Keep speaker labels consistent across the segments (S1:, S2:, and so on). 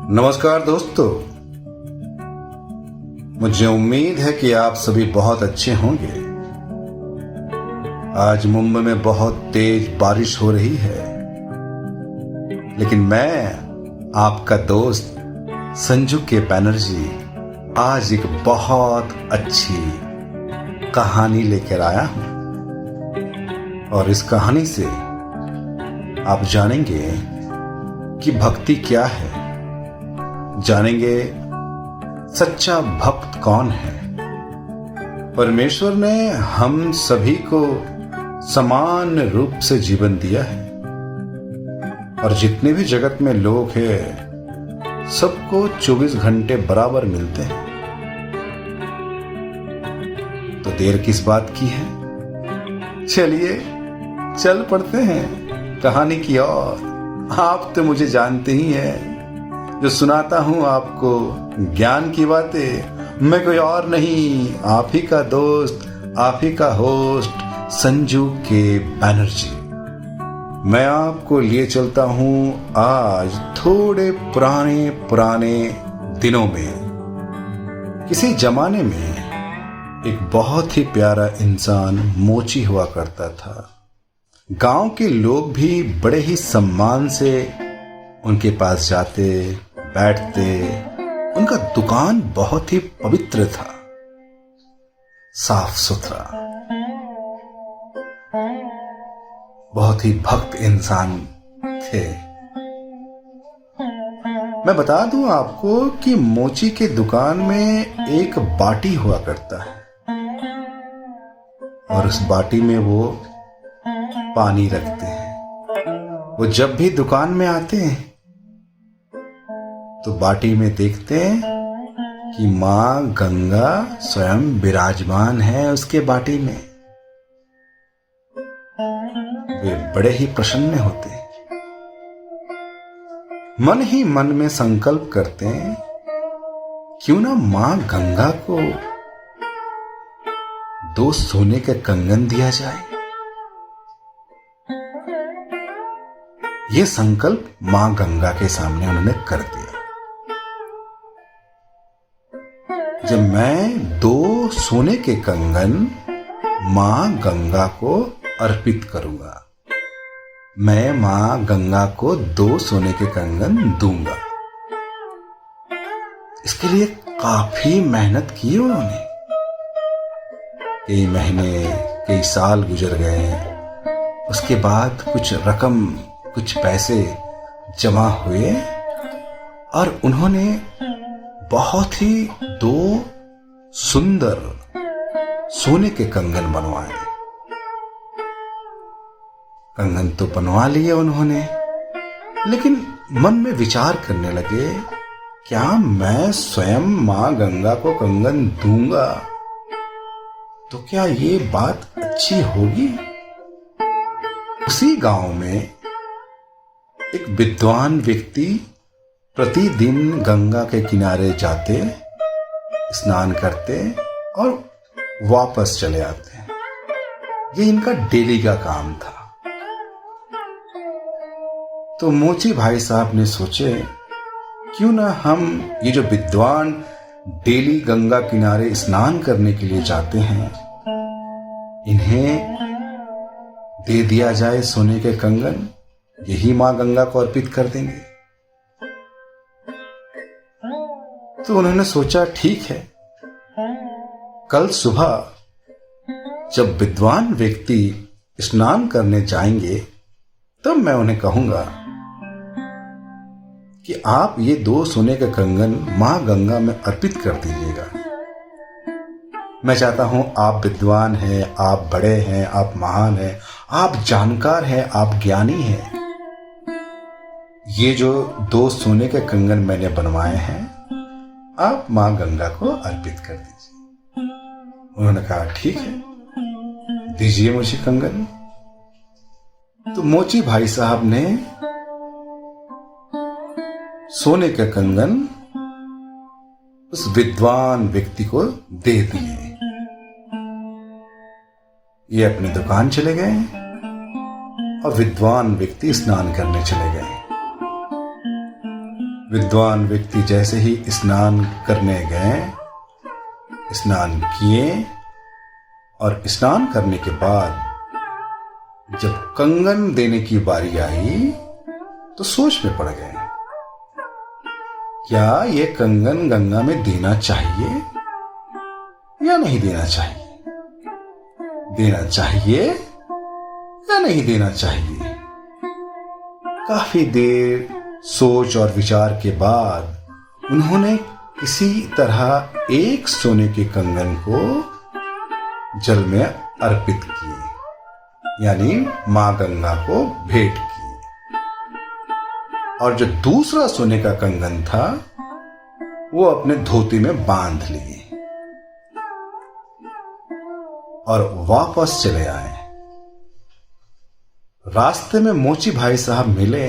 S1: नमस्कार दोस्तों, मुझे उम्मीद है कि आप सभी बहुत अच्छे होंगे। आज मुंबई में बहुत तेज बारिश हो रही है, लेकिन मैं आपका दोस्त संजू के बैनर्जी आज एक बहुत अच्छी कहानी लेकर आया हूं। और इस कहानी से आप जानेंगे कि भक्ति क्या है, जानेंगे सच्चा भक्त कौन है। परमेश्वर ने हम सभी को समान रूप से जीवन दिया है और जितने भी जगत में लोग हैं सबको 24 घंटे बराबर मिलते हैं। तो देर किस बात की है, चलिए चल पड़ते हैं कहानी की ओर। आप तो मुझे जानते ही हैं, जो सुनाता हूं आपको ज्ञान की बातें। मैं कोई और नहीं, आप ही का दोस्त, आप ही का होस्ट संजू के बैनर्जी। मैं आपको लिए चलता हूं आज थोड़े पुराने दिनों में। किसी जमाने में एक बहुत ही प्यारा इंसान मोची हुआ करता था। गांव के लोग भी बड़े ही सम्मान से उनके पास जाते, बैठते। उनका दुकान बहुत ही पवित्र था, साफ सुथरा, बहुत ही भक्त इंसान थे। मैं बता दूं आपको कि मोची के दुकान में एक बाटी हुआ करता है और उस बाटी में वो पानी रखते हैं। वो जब भी दुकान में आते हैं तो बाटी में देखते हैं कि मां गंगा स्वयं विराजमान है उसके बाटी में। वे बड़े ही प्रसन्न होते हैं, मन ही मन में संकल्प करते हैं क्यों ना मां गंगा को 2 सोने के कंगन दिया जाए। यह संकल्प मां गंगा के सामने उन्होंने कर दिया। जब मैं 2 सोने के कंगन मां गंगा को अर्पित करूंगा, मैं मां गंगा को 2 सोने के कंगन दूंगा। इसके लिए काफी मेहनत की उन्होंने। कई महीने, कई साल गुजर गए। उसके बाद कुछ रकम, कुछ पैसे जमा हुए और उन्होंने बहुत ही 2 सुंदर सोने के कंगन बनवाए। कंगन तो बनवा लिए उन्होंने, लेकिन मन में विचार करने लगे, क्या मैं स्वयं मां गंगा को कंगन दूंगा तो क्या ये बात अच्छी होगी? उसी गांव में एक विद्वान व्यक्ति प्रतिदिन गंगा के किनारे जाते, स्नान करते और वापस चले आते। ये इनका डेली का काम था। तो मोची भाई साहब ने सोचे क्यों ना हम ये जो विद्वान डेली गंगा किनारे स्नान करने के लिए जाते हैं, इन्हें दे दिया जाए सोने के कंगन। यही मां गंगा को अर्पित कर देंगे। तो उन्होंने सोचा ठीक है, कल सुबह जब विद्वान व्यक्ति स्नान करने जाएंगे तब मैं उन्हें कहूंगा कि आप ये 2 सोने के कंगन मां गंगा में अर्पित कर दीजिएगा। मैं चाहता हूं, आप विद्वान हैं, आप बड़े हैं, आप महान हैं, आप जानकार हैं, आप ज्ञानी हैं। ये जो 2 सोने के कंगन मैंने बनवाए हैं, आप मां गंगा को अर्पित कर दीजिए। उन्होंने कहा ठीक है, दीजिए मुझे कंगन। तो मोची भाई साहब ने सोने के कंगन उस विद्वान व्यक्ति को दे दिए। ये अपनी दुकान चले गए और विद्वान व्यक्ति स्नान करने चले गए। विद्वान व्यक्ति जैसे ही स्नान करने गए, स्नान किए और स्नान करने के बाद जब कंगन देने की बारी आई तो सोच में पड़ गए, क्या ये कंगन गंगा में देना चाहिए या नहीं देना चाहिए? देना चाहिए या नहीं देना चाहिए? काफी देर सोच और विचार के बाद उन्होंने किसी तरह एक सोने के कंगन को जल में अर्पित किए, यानी मां गंगा को भेंट किए। और जो दूसरा सोने का कंगन था वो अपने धोती में बांध लिए और वापस चले आए। रास्ते में मोची भाई साहब मिले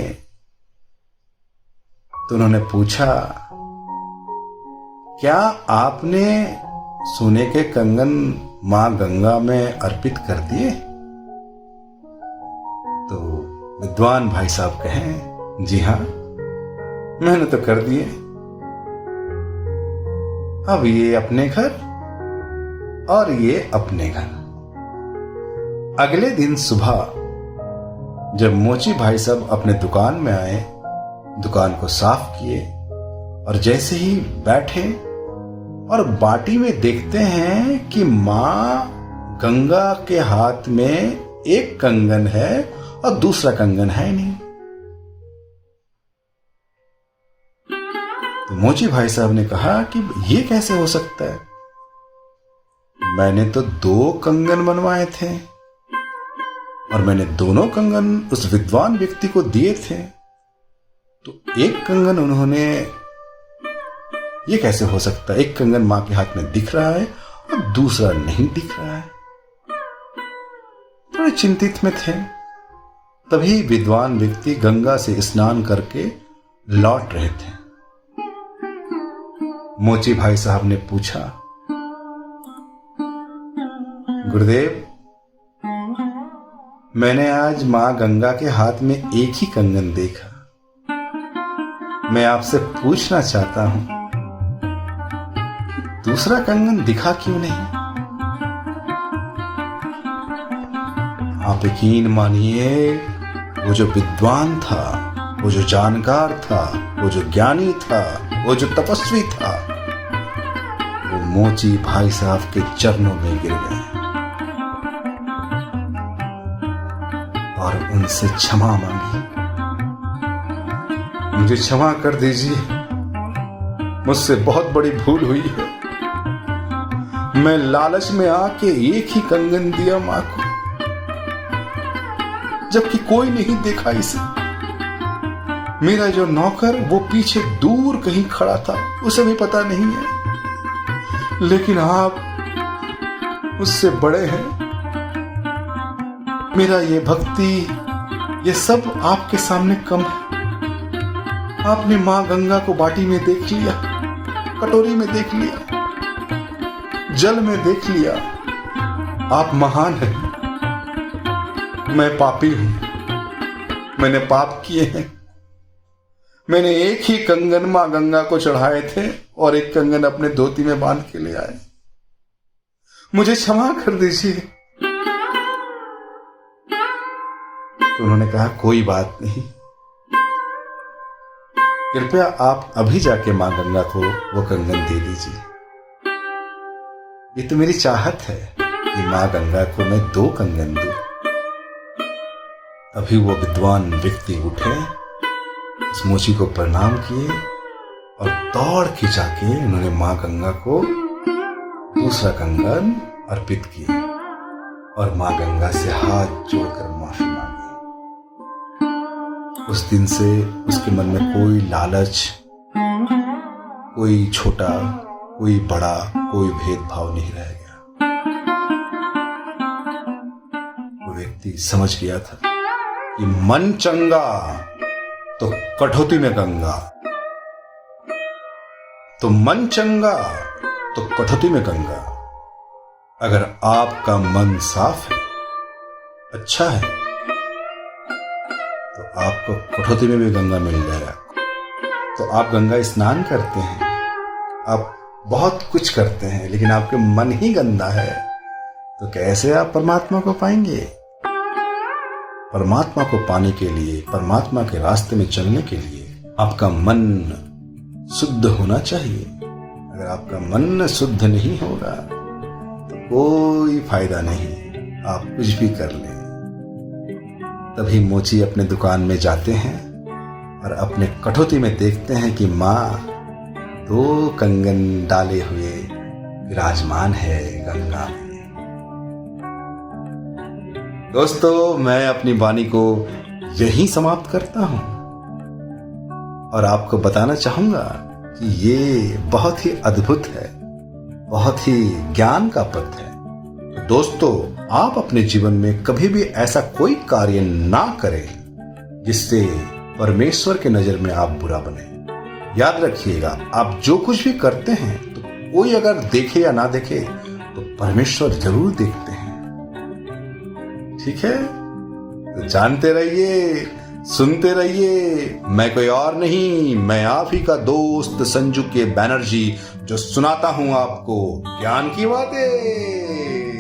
S1: तो उन्होंने पूछा, क्या आपने सोने के कंगन मां गंगा में अर्पित कर दिए? तो विद्वान भाई साहब कहें, जी हां, मैंने तो कर दिए। अब ये अपने घर और ये अपने घर। अगले दिन सुबह जब मोची भाई साहब अपने दुकान में आए, दुकान को साफ किए और जैसे ही बैठे और बाटी में देखते हैं कि मां गंगा के हाथ में एक कंगन है और दूसरा कंगन है नहीं। तो मोची भाई साहब ने कहा कि ये कैसे हो सकता है? मैंने तो 2 कंगन बनवाए थे और मैंने दोनों कंगन उस विद्वान व्यक्ति को दिए थे, तो एक कंगन उन्होंने, ये कैसे हो सकता है? एक कंगन मां के हाथ में दिख रहा है और दूसरा नहीं दिख रहा है। थोड़े चिंतित में थे। तभी विद्वान व्यक्ति गंगा से स्नान करके लौट रहे थे। मोची भाई साहब ने पूछा, गुरुदेव, मैंने आज मां गंगा के हाथ में एक ही कंगन देखा। मैं आपसे पूछना चाहता हूं, दूसरा कंगन दिखा क्यों नहीं? आप यकीन मानिए, वो जो विद्वान था, वो जो जानकार था, वो जो ज्ञानी था, वो जो तपस्वी था, वो मोची भाई साहब के चरणों में गिर गए और उनसे क्षमा मांगी। मुझे क्षमा कर दीजिए, मुझसे बहुत बड़ी भूल हुई है। मैं लालच में आके एक ही कंगन दिया मां को, जबकि कोई नहीं देखा इसे। मेरा जो नौकर वो पीछे दूर कहीं खड़ा था, उसे भी पता नहीं है, लेकिन आप उससे बड़े हैं। मेरा ये भक्ति, ये सब आपके सामने कम है। आपने मां गंगा को बाटी में देख लिया, कटोरी में देख लिया, जल में देख लिया। आप महान हैं, मैं पापी हूं, मैंने पाप किए हैं। मैंने एक ही कंगन मां गंगा को चढ़ाए थे और एक कंगन अपने धोती में बांध के ले आए। मुझे क्षमा कर दीजिए। तो उन्होंने कहा, कोई बात नहीं, कृपया आप अभी जाके मां गंगा को वो कंगन दे दीजिए। ये तो मेरी चाहत है कि मां गंगा को मैं 2 कंगन दूं। अभी वो विद्वान व्यक्ति उठे, उस मोची को प्रणाम किए और दौड़ के जाके उन्होंने मां गंगा को दूसरा कंगन अर्पित किया और मां गंगा से हाथ जोड़कर माफी मांगी। उस दिन से उसके मन में कोई लालच, कोई छोटा, कोई बड़ा, कोई भेदभाव नहीं रह गया। वो व्यक्ति समझ गया था कि मन चंगा तो कठौती में गंगा, तो मन चंगा तो कठौती में गंगा। अगर आपका मन साफ है, अच्छा है, तो आपको कठौती में भी गंगा मिल जाएगा। तो आप गंगा स्नान करते हैं, आप बहुत कुछ करते हैं, लेकिन आपके मन ही गंदा है, तो कैसे आप परमात्मा को पाएंगे? परमात्मा को पाने के लिए, परमात्मा के रास्ते में चलने के लिए आपका मन शुद्ध होना चाहिए। अगर आपका मन शुद्ध नहीं होगा तो कोई फायदा नहीं, आप कुछ भी कर लें। तभी मोची अपने दुकान में जाते हैं और अपने कठौती में देखते हैं कि माँ 2 कंगन डाले हुए विराजमान है गंगा में। दोस्तों, मैं अपनी वाणी को यहीं समाप्त करता हूं और आपको बताना चाहूंगा कि ये बहुत ही अद्भुत है, बहुत ही ज्ञान का पथ है। तो दोस्तों, आप अपने जीवन में कभी भी ऐसा कोई कार्य ना करें जिससे परमेश्वर के नजर में आप बुरा बने। याद रखिएगा, आप जो कुछ भी करते हैं तो कोई अगर देखे या ना देखे तो परमेश्वर जरूर देखते हैं। ठीक है? तो जानते रहिए, सुनते रहिए। मैं कोई और नहीं, मैं आप ही का दोस्त संजू के बैनर्जी, जो सुनाता हूं आपको ज्ञान की बातें।